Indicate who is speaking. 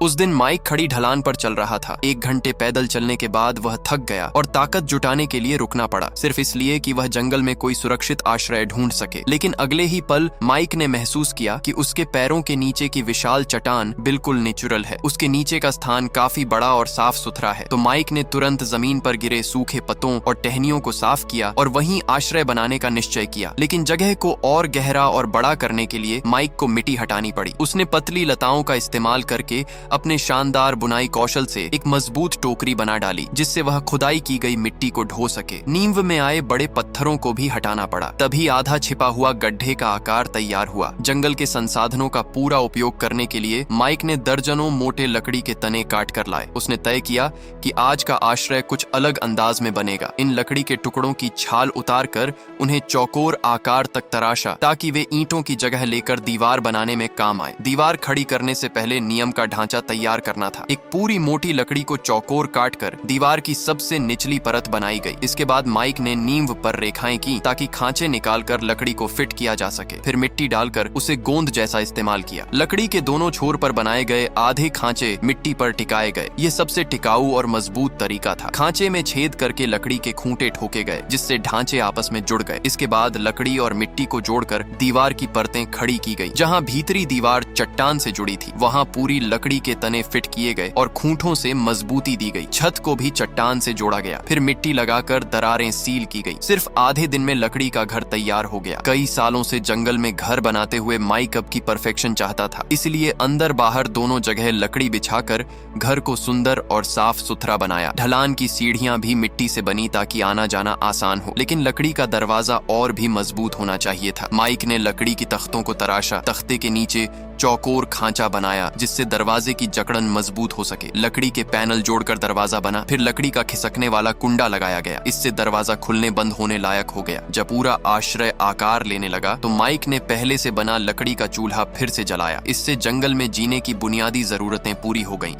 Speaker 1: उस दिन माइक खड़ी ढलान पर चल रहा था। 1 घंटे पैदल चलने के बाद वह थक गया और ताकत जुटाने के लिए रुकना पड़ा, सिर्फ इसलिए कि वह जंगल में कोई सुरक्षित आश्रय ढूंढ सके। लेकिन अगले ही पल माइक ने महसूस किया कि उसके पैरों के नीचे की विशाल चट्टान बिल्कुल नेचुरल है। उसके नीचे का स्थान काफी बड़ा और साफ सुथरा है। तो माइक ने तुरंत जमीन पर गिरे सूखे पत्तों और टहनियों को साफ किया और वहीं आश्रय बनाने का निश्चय किया। लेकिन जगह को और गहरा और बड़ा करने के लिए माइक को मिट्टी हटानी पड़ी। उसने पतली लताओं का इस्तेमाल करके अपने शानदार बुनाई कौशल से एक मजबूत टोकरी बना डाली, जिससे वह खुदाई की गई मिट्टी को ढो सके। नींव में आए बड़े पत्थरों को भी हटाना पड़ा। तभी आधा छिपा हुआ गड्ढे का आकार तैयार हुआ। जंगल के संसाधनों का पूरा उपयोग करने के लिए माइक ने दर्जनों मोटे लकड़ी के तने काट कर लाए। उसने तय किया कि आज का आश्रय कुछ अलग अंदाज में बनेगा। इन लकड़ी के टुकड़ों की छाल उतार कर उन्हें चौकोर आकार तक तराशा, ताकि वे ईंटों की जगह लेकर दीवार बनाने में काम आए। दीवार खड़ी करने से पहले नियम का ढांचा तैयार करना था। एक पूरी मोटी लकड़ी को चौकोर काट कर दीवार की सबसे निचली परत बनाई गई। इसके बाद माइक ने नींव पर रेखाएं की ताकि खांचे निकालकर लकड़ी को फिट किया जा सके। फिर मिट्टी डालकर उसे गोंद जैसा इस्तेमाल किया। लकड़ी के दोनों छोर पर बनाए गए आधे खांचे मिट्टी पर टिकाए गए। ये सबसे टिकाऊ और मजबूत तरीका था। खांचे में छेद करके लकड़ी के खूंटे ठोके गए, जिससे ढांचे आपस में जुड़ गए। इसके बाद लकड़ी और मिट्टी को जोड़कर दीवार की परतें खड़ी की गई। जहां भीतरी दीवार चट्टान से जुड़ी थी, वहां पूरी लकड़ी के तने फिट किए गए और खूंटों से मजबूती दी गई। छत को भी चट्टान से जोड़ा गया। फिर मिट्टी लगाकर दरारें सील की गई। सिर्फ आधे दिन में लकड़ी का घर तैयार हो गया। कई सालों से जंगल में घर बनाते हुए माइक अब की परफेक्शन चाहता था, इसलिए अंदर बाहर दोनों जगह लकड़ी बिछाकर घर को सुंदर और साफ सुथरा बनाया। ढलान की सीढ़ियां भी मिट्टी से बनी ताकि आना जाना आसान हो, लेकिन लकड़ी का दरवाजा और भी मजबूत होना चाहिए था। माइक ने लकड़ी की तख्तों को तराशा। तख्ते के नीचे चौकोर खांचा बनाया, जिससे दरवाजे की जकड़न मजबूत हो सके। लकड़ी के पैनल जोड़कर दरवाजा बना। फिर लकड़ी का खिसकने वाला कुंडा लगाया गया। इससे दरवाजा खुलने बंद होने लायक हो गया। जब पूरा आश्रय आकार लेने लगा तो माइक ने पहले से बना लकड़ी का चूल्हा फिर से जलाया। इससे जंगल में जीने की बुनियादी जरूरतें पूरी हो गईं।